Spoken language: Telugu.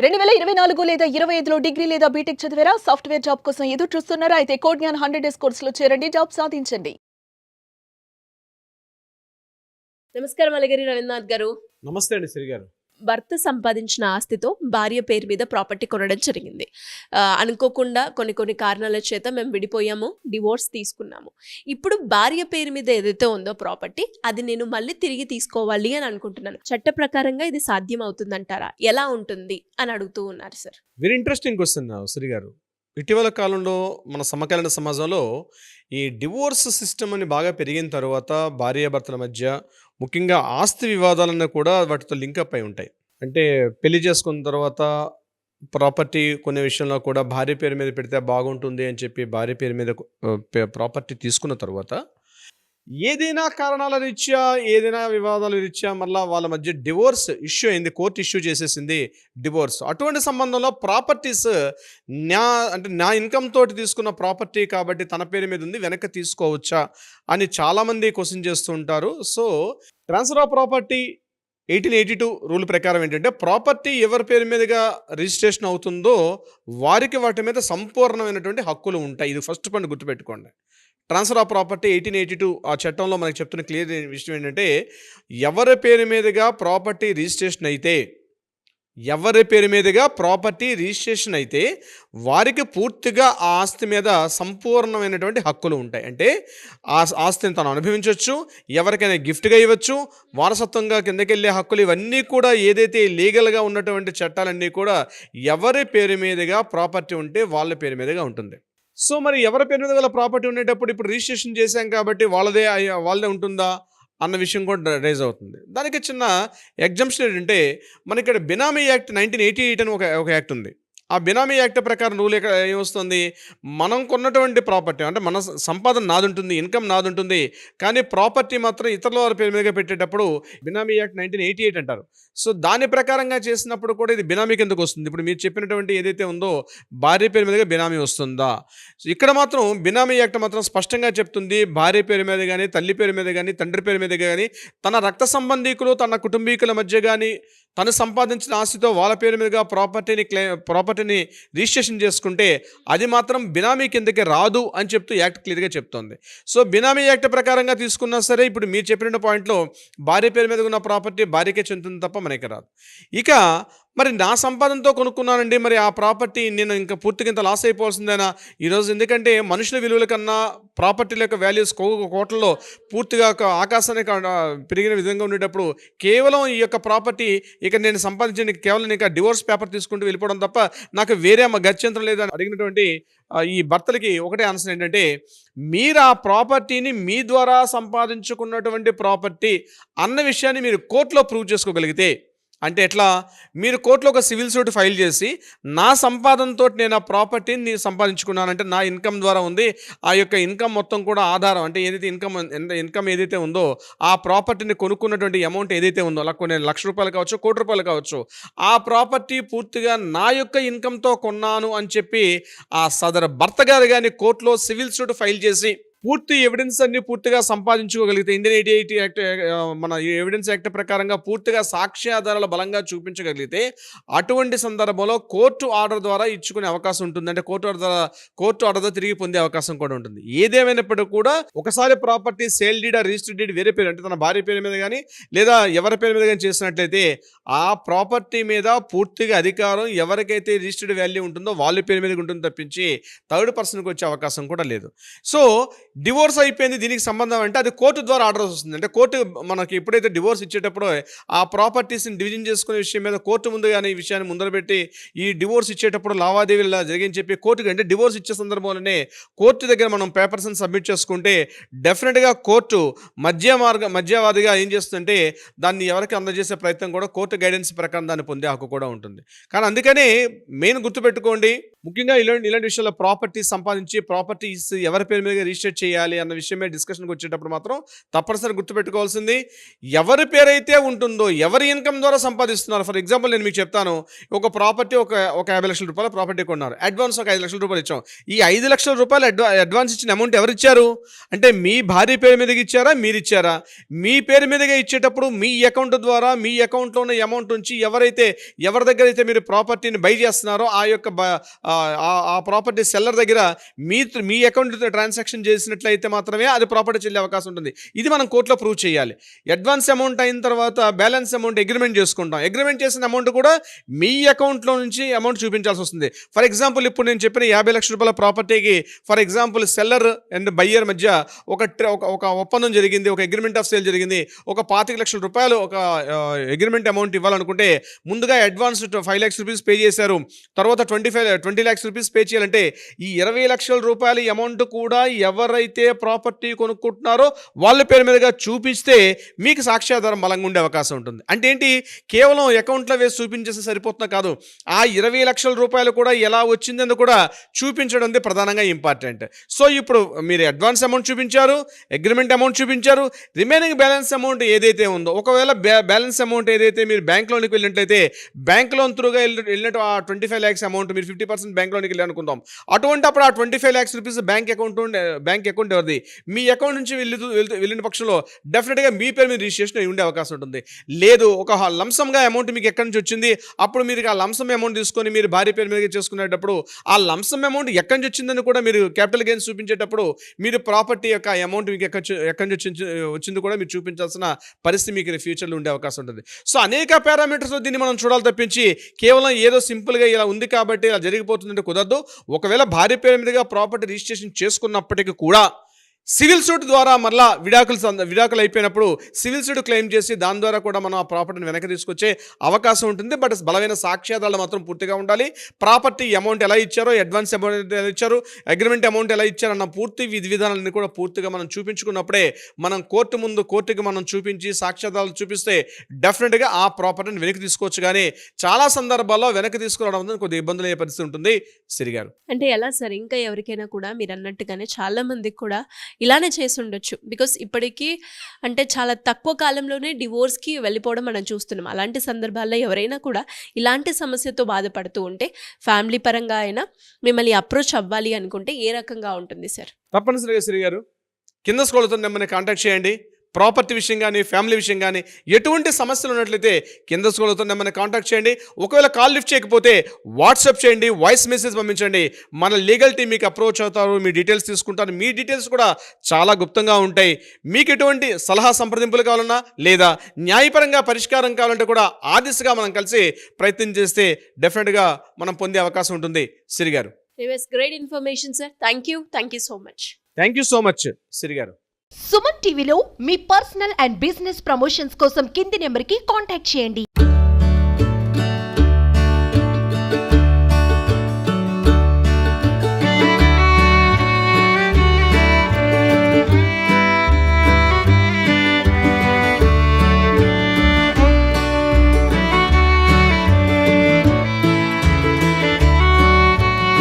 2024 లేదా 25లో డిగ్రీ లేదా బీటెక్ చదివారా? సాఫ్ట్‌వేర్ జాబ్ కోసం ఎదురు చూస్తున్నారా? అయితే కోడ్ జ్ఞాన్ 100 డేస్ కోర్సులో చేరండి, జాబ్ సాధించండి. నమస్కారం అలగిరి రవీంద్రనాథ్ గారు. నమస్తే అండి శ్రీ గారు. భర్త సంపాదించిన ఆస్తితో భార్య పేరు మీద ప్రాపర్టీ కొనడం జరిగింది. అనుకోకుండా కొన్ని కారణాల చేత మేము విడిపోయాము, డివోర్స్ తీసుకున్నాము. ఇప్పుడు భార్య పేరు మీద ఏదైతే ఉందో ప్రాపర్టీ, అది నేను మళ్ళీ తిరిగి తీసుకోవాలి అని అనుకుంటున్నాను. చట్ట ప్రకారంగా ఇది సాధ్యం అవుతుందంటారా? ఎలా ఉంటుంది అని అడుగుతూ ఉన్నారు sir. Very interesting question Shri గారు. ఇటీవల కాలంలో మన సమకాలీన సమాజంలో ఈ డివోర్స్ సిస్టమ్ అని బాగా పెరిగిన తర్వాత భార్యాభర్తల మధ్య ముఖ్యంగా ఆస్తి వివాదాలన్నీ కూడా వాటితో లింకప్ అయి ఉంటాయి. అంటే పెళ్లి చేసుకున్న తర్వాత ప్రాపర్టీ కొనే విషయంలో కూడా భార్య పేరు మీద పెడితే బాగుంటుంది అని చెప్పి భార్య పేరు మీద ప్రాపర్టీ తీసుకున్న తర్వాత ఏదైనా కారణాల రీత్యా ఏదైనా వివాదాల రీత్యా మళ్ళీ వాళ్ళ మధ్య డివోర్స్ ఇష్యూ అయింది, కోర్టు ఇష్యూ చేసేసింది డివోర్స్. అటువంటి సంబంధంలో ప్రాపర్టీస్ అంటే నా ఇన్కమ్ తోటి తీసుకున్న ప్రాపర్టీ కాబట్టి తన పేరు మీద ఉంది, వెనక్కి తీసుకోవచ్చా అని చాలామంది క్వశ్చన్ చేస్తూ ఉంటారు. So transfer of property 1882 rule ప్రకారం ఏంటంటే ప్రాపర్టీ ఎవరి పేరు మీదుగా రిజిస్ట్రేషన్ అవుతుందో వారికి వాటి మీద సంపూర్ణమైనటువంటి హక్కులు ఉంటాయి. ఇది ఫస్ట్ పాయింట్ గుర్తుపెట్టుకోండి. ట్రాన్స్ఫర్ ఆఫ్ ప్రాపర్టీ 1882 ఆ చట్టంలో మనకి చెప్తున్న క్లియర్ విషయం ఏంటంటే ఎవరి పేరు మీదుగా ప్రాపర్టీ రిజిస్ట్రేషన్ అయితే వారికి పూర్తిగా ఆ ఆస్తి మీద సంపూర్ణమైనటువంటి హక్కులు ఉంటాయి. అంటే ఆ ఆస్తిని తను అనుభవించవచ్చు, ఎవరికైనా గిఫ్ట్గా ఇవ్వచ్చు, వారసత్వంగా కిందకెళ్ళే హక్కులు, ఇవన్నీ కూడా ఏదైతే లీగల్గా ఉన్నటువంటి చట్టాలన్నీ కూడా ఎవరి పేరు మీదుగా ప్రాపర్టీ ఉంటే వాళ్ళ పేరు మీదుగా ఉంటుంది. సో మరి ఎవరి పేరు మీద గల ప్రాపర్టీ ఉండేటప్పుడు ఇప్పుడు రిజిస్ట్రేషన్ చేశాం కాబట్టి వాళ్ళదే ఉంటుందా అన్న విషయం కూడా రైజ్ అవుతుంది. దానికి చిన్న ఎగ్జంప్షన్ ఏంటంటే మనకి ఇక్కడ బినామీ యాక్ట్ 1988 అని ఒక యాక్ట్ ఉంది. ఆ బినామీ యాక్ట్ ప్రకారం రూల్ ఏమొస్తుంది, మనం కొన్నటువంటి ప్రాపర్టీ అంటే మన సంపాదన నాది ఉంటుంది, ఇన్కమ్ నాది ఉంటుంది, కానీ ప్రాపర్టీ మాత్రం ఇతరుల వారి పేరు మీదుగా పెట్టేటప్పుడు బినామీ యాక్ట్ 1988 అంటారు. సో దాని ప్రకారంగా చేసినప్పుడు కూడా ఇది బినామీ కిందకు వస్తుంది. ఇప్పుడు మీరు చెప్పినటువంటి ఏదైతే ఉందో భార్య పేరు మీదుగా బినామీ వస్తుందా? ఇక్కడ మాత్రం బినామీ యాక్ట్ మాత్రం స్పష్టంగా చెప్తుంది, భార్య పేరు మీద కానీ, తల్లి పేరు మీద కానీ, తండ్రి పేరు మీద కానీ, తన రక్త సంబంధీకులు, తన కుటుంబీకుల మధ్య కానీ తను సంపాదించిన ఆస్తితో వాళ్ళ పేరు మీదుగా ప్రాపర్టీని రిజిస్ట్రేషన్ చేసుకుంటే అది మాత్రం బినామీ కిందకి రాదు అని చెప్తూ యాక్ట్ క్లియర్గా చెప్తోంది. సో బినామీ యాక్ట్ ప్రకారంగా తీసుకున్నా సరే ఇప్పుడు మీరు చెప్పిన పాయింట్లో భార్య పేరు మీద ఉన్న ప్రాపర్టీ భార్యకే చెందుతుంది తప్ప మనకి రాదు. ఇక మరి నా సంపాదనతో కొనుక్కున్నానండి, మరి ఆ ప్రాపర్టీ నేను ఇంకా పూర్తిగా ఇంత లాస్ అయిపోవాల్సిందేనా ఈరోజు? ఎందుకంటే మనుషుల విలువల కన్నా ప్రాపర్టీల యొక్క వాల్యూస్ కోట్లలో పూర్తిగా ఆకాశానికి పెరిగిన విధంగా ఉండేటప్పుడు కేవలం ఈ యొక్క ప్రాపర్టీ ఇక నేను సంపాదించిన కేవలం ఇంకా డివోర్స్ పేపర్ తీసుకుంటూ వెళ్ళిపోవడం తప్ప నాకు వేరే గత్యంతరం లేదని అడిగినటువంటి ఈ భర్తలకి ఒకటే ఆన్సర్ ఏంటంటే, మీరు ఆ ప్రాపర్టీని మీ ద్వారా సంపాదించుకున్నటువంటి ప్రాపర్టీ అన్న విషయాన్ని మీరు కోర్టులో ప్రూవ్ చేసుకోగలిగితే, అంటే ఎట్లా, మీరు కోర్టులో ఒక సివిల్ సూట్ ఫైల్ చేసి నా సంపాదనతో నేను ఆ ప్రాపర్టీని సంపాదించుకున్నానంటే నా ఇన్కమ్ ద్వారా ఉంది, ఆ యొక్క ఇన్కమ్ మొత్తం కూడా ఆధారం అంటే ఏదైతే ఇన్కమ్ ఏదైతే ఉందో ఆ ప్రాపర్టీని కొనుక్కున్నటువంటి అమౌంట్ ఏదైతే ఉందో అలా కొన్ని లక్ష రూపాయలు కావచ్చు, కోటి రూపాయలు కావచ్చు, ఆ ప్రాపర్టీ పూర్తిగా నా యొక్క ఇన్కమ్తో కొన్నాను అని చెప్పి ఆ సదరు భర్త గారు కానీ కోర్టులో సివిల్ సూట్ ఫైల్ చేసి పూర్తి ఎవిడెన్స్ అన్ని పూర్తిగా సంపాదించుకోగలిగితే, ఇండియన్ 88 యాక్ట్ మన ఎవిడెన్స్ యాక్ట్ ప్రకారంగా పూర్తిగా సాక్ష్యాధారాలు బలంగా చూపించగలిగితే అటువంటి సందర్భంలో కోర్టు ఆర్డర్ ద్వారా ఇచ్చుకునే అవకాశం ఉంటుంది. అంటే కోర్టు ఆర్డర్ ద్వారా తిరిగి పొందే అవకాశం కూడా ఉంటుంది. ఏదేమైనప్పటికీ కూడా ఒకసారి property sale deed registered deed వేరే పేరు అంటే తన భార్య పేరు మీద కానీ లేదా ఎవరి పేరు మీద కానీ చేసినట్లయితే ఆ ప్రాపర్టీ మీద పూర్తిగా అధికారం ఎవరికైతే రిజిస్టర్డ్ వాల్యూ ఉంటుందో వాళ్ళ పేరు మీద ఉంటుంది తప్పించి థర్డ్ పర్సన్కి వచ్చే అవకాశం కూడా లేదు. సో డివోర్స్ అయిపోయింది, దీనికి సంబంధం అంటే అది కోర్టు ద్వారా ఆర్డర్ వస్తుంది. అంటే కోర్టు మనకి ఎప్పుడైతే డివోర్స్ ఇచ్చేటప్పుడు ఆ ప్రాపర్టీస్ని డివిజన్ చేసుకునే విషయం మీద కోర్టు ముందుగానే ఈ విషయాన్ని ముందర పెట్టి ఈ డివోర్స్ ఇచ్చేటప్పుడు లావాదేవీలు ఇలా జరిగని చెప్పి కోర్టుకి, అంటే డివోర్స్ ఇచ్చే సందర్భంలోనే కోర్టు దగ్గర మనం పేపర్స్ని సబ్మిట్ చేసుకుంటే డెఫినెట్గా కోర్టు మధ్యవాదిగా ఏం చేస్తుందంటే దాన్ని ఎవరికి అందజేసే ప్రయత్నం కూడా కోర్టు గైడెన్స్ ప్రకారం దాన్ని పొందే హక్కు కూడా ఉంటుంది. కానీ అందుకనే మెయిన్ గుర్తుపెట్టుకోండి, ముఖ్యంగా ఇలాంటి విషయాల్లో ప్రాపర్టీస్ సంపాదించి ప్రాపర్టీస్ ఎవరి పేరు మీద రిజిస్టర్ చేయాలి అన్న విషయమే డిస్కషన్కి వచ్చేటప్పుడు మాత్రం తప్పనిసరి గుర్తుపెట్టుకోవాల్సింది, ఎవరి పేరైతే ఉంటుందో, ఎవరి ఇన్కమ్ ద్వారా సంపాదిస్తున్నారు. ఫర్ ఎగ్జాంపుల్ నేను మీకు చెప్తాను, ఒక ప్రాపర్టీ ఒక 50 లక్షల రూపాయల ప్రాపర్టీ కొన్నారు, అడ్వాన్స్ ఒక 5 లక్షల రూపాయలు ఇచ్చాం. ఈ 5 లక్షల రూపాయలు అడ్వాన్స్ ఇచ్చిన అమౌంట్ ఎవరు ఇచ్చారు అంటే మీ భార్య పేరు మీదకి ఇచ్చారా, మీరు ఇచ్చారా? మీ పేరు మీదగా ఇచ్చేటప్పుడు మీ అకౌంట్ ద్వారా మీ అకౌంట్లో ఉన్న అమౌంట్ నుంచి ఎవరి దగ్గర అయితే మీరు ప్రాపర్టీని బై చేస్తున్నారో ఆ యొక్క ఆ ప్రాపర్టీ సెల్లర్ దగ్గర మీ అకౌంట్ ట్రాన్సాక్షన్ చేసినట్లయితే మాత్రమే అది ప్రాపర్టీ చెల్లే అవకాశం ఉంటుంది. ఇది మనం కోర్టులో ప్రూవ్ చేయాలి. అడ్వాన్స్ అమౌంట్ అయిన తర్వాత బ్యాలెన్స్ అమౌంట్ అగ్రిమెంట్ చేసుకుంటాం. అగ్రిమెంట్ చేసిన అమౌంట్ కూడా మీ అకౌంట్లో నుంచి అమౌంట్ చూపించాల్సి వస్తుంది. ఫర్ ఎగ్జాంపుల్ ఇప్పుడు నేను చెప్పిన 50 లక్షల రూపాయల ప్రాపర్టీకి for example seller and buyer మధ్య ఒక ఒప్పందం జరిగింది, ఒక అగ్రిమెంట్ ఆఫ్ సేల్ జరిగింది. ఒక 25 లక్షల రూపాయలు ఒక అగ్రిమెంట్ అమౌంట్ ఇవ్వాలనుకుంటే ముందుగా అడ్వాన్స్ 5 లక్షల రూపీస్ పే చేశారు. తర్వాత 20 లక్షల రూపీస్ పే చేయాలంటే ఈ 20 లక్షల రూపాయల అమౌంట్ కూడా ఎవరైతే ప్రాపర్టీ కొనుక్కుంటున్నారో వాళ్ళ పేరు మీదుగా చూపిస్తే మీకు సాక్ష్యాధారం బలంగా ఉండే అవకాశం ఉంటుంది. అంటే ఏంటి, కేవలం అకౌంట్లో వేసి చూపించేస్తే సరిపోతున్నా కాదు, ఆ 20 లక్షల రూపాయలు కూడా ఎలా వచ్చిందని కూడా చూపించడం ప్రధానంగా ఇంపార్టెంట్. సో ఇప్పుడు మీరు అడ్వాన్స్ అమౌంట్ చూపించారు, అగ్రిమెంట్ అమౌంట్ చూపించారు, రిమైనింగ్ బ్యాలెన్స్ అమౌంట్ ఏదైతే ఉందో, ఒకవేళ బ్యాలెన్స్ అమౌంట్ ఏదైతే మీరు బ్యాంక్ లోన్కి వెళ్ళినట్లయితే బ్యాంక్ లోన్ త్రూగా వెళ్ళినట్టు ఆ 25 lakhs అమౌంట్ మీరు 50% బ్యాంక్ లోన్కి వెళ్ళి అనుకుందాం. అటువంటి అప్పుడు ఆ 25 lakhs రూపీస్ బ్యాంక్ అకౌంట్ ఎవరిది, మీ అకౌంట్ నుంచి వెళ్ళిన పక్షంలో డెఫినెట్గా మీ పేరు మీద రిజిస్ట్రేషన్ అయి ఉండే అవకాశం ఉంటుంది. లేదు ఒక లంసంగా అమౌంట్ మీకు ఎక్కడి నుంచి వచ్చింది, అప్పుడు మీరు ఆ లంసం అమౌంట్ తీసుకొని మీరు భార్య పేరు మీద చేసుకునేటప్పుడు ఆ లంసం అమౌంట్ ఎక్కడి నుంచి వచ్చిందని కూడా మీరు క్యాపిటల్ గెయిన్స్ చూపించేటప్పుడు మీరు ప్రాపర్టీ యొక్క అమౌంట్ మీకు ఎక్కడి నుంచి వచ్చింది కూడా మీరు చూపించాల్సిన పరిస్థితి మీకు ఫ్యూచర్లో ఉండే అవకాశం ఉంటుంది. సో అనేక పారామీటర్స్ దీన్ని మనం చూడాలి తప్పించి కేవలం ఏదో సింపుల్గా ఇలా ఉంది కాబట్టి ఇలా జరిగిపోతుందంటే కుదరదు. ఒకవేళ భార్య పేరు మీదుగా ప్రాపర్టీ రిజిస్ట్రేషన్ చేసుకున్నప్పటికీ కూడా సివిల్ సూట్ ద్వారా మళ్ళా విడాకులు అయిపోయినప్పుడు సివిల్ సూట్ క్లెయిమ్ చేసి దాని ద్వారా కూడా మనం ఆ ప్రాపర్టీని వెనక్కి తీసుకొచ్చే అవకాశం ఉంటుంది. బట్ బలమైన సాక్ష్యాధారాలు మాత్రం పూర్తిగా ఉండాలి. ప్రాపర్టీ అమౌంట్ ఎలా ఇచ్చారో, అడ్వాన్స్ అమౌంట్ ఎలా ఇచ్చారు, అగ్రిమెంట్ అమౌంట్ ఎలా ఇచ్చారన్న పూర్తి విధానాలన్నీ కూడా పూర్తిగా మనం చూపించుకున్నప్పుడే మనం కోర్టుకి మనం చూపించి సాక్ష్యాధారాలు చూపిస్తే డెఫినెట్గా ఆ ప్రాపర్టీని వెనక్కి తీసుకోవచ్చు. కానీ చాలా సందర్భాల్లో వెనక్కి తీసుకురావడం కొద్దిగా ఇబ్బందులు అయ్యే పరిస్థితి ఉంటుంది. సిరిగారు అంటే ఎలా సార్, ఇంకా ఎవరికైనా కూడా మీరు అన్నట్టుగానే చాలా మందికి కూడా ఇలానే చేసి ఉండొచ్చు. బికాస్ ఇప్పటికీ అంటే చాలా తక్కువ కాలంలోనే డివోర్స్కి వెళ్ళిపోవడం మనం చూస్తున్నాం. అలాంటి సందర్భాల్లో ఎవరైనా కూడా ఇలాంటి సమస్యతో బాధపడుతూ ఉంటే ఫ్యామిలీ పరంగా అయినా మిమ్మల్ని అప్రోచ్ అవ్వాలి అనుకుంటే ఏ రకంగా ఉంటుంది సార్? తప్పనిసరిగా శ్రీ గారు కింద స్క్రోల్తో నెంబర్ని కాంటాక్ట్ చేయండి. ప్రాపర్టీ విషయం కానీ ఫ్యామిలీ విషయం కానీ ఎటువంటి సమస్యలు ఉన్నట్లయితే కింద స్క్రోల్తో నెంబర్ని కాంటాక్ట్ చేయండి. ఒకవేళ కాల్ లిఫ్ట్ చేయకపోతే వాట్సాప్ చేయండి, వాయిస్ మెసేజ్ పంపించండి. మన లీగల్ టీం మీకు అప్రోచ్ అవుతారు, మీ డీటెయిల్స్ తీసుకుంటారు. మీ డీటెయిల్స్ కూడా చాలా గుప్తంగా ఉంటాయి. మీకు ఎటువంటి సలహా సంప్రదింపులు కావాలన్నా లేదా న్యాయపరంగా పరిష్కారం కావాలంటే కూడా ఆ దిశగా మనం కలిసి ప్రయత్నం చేస్తే డెఫినెట్గా మనం పొందే అవకాశం ఉంటుంది. Siri garu great information sir. Thank you so much. Thank you so much Siri garu. Suman టీవీలో మీ పర్సనల్ అండ్ బిజినెస్ ప్రమోషన్స్ కోసం కింది నెంబర్కి కాంటాక్ట్ చేయండి.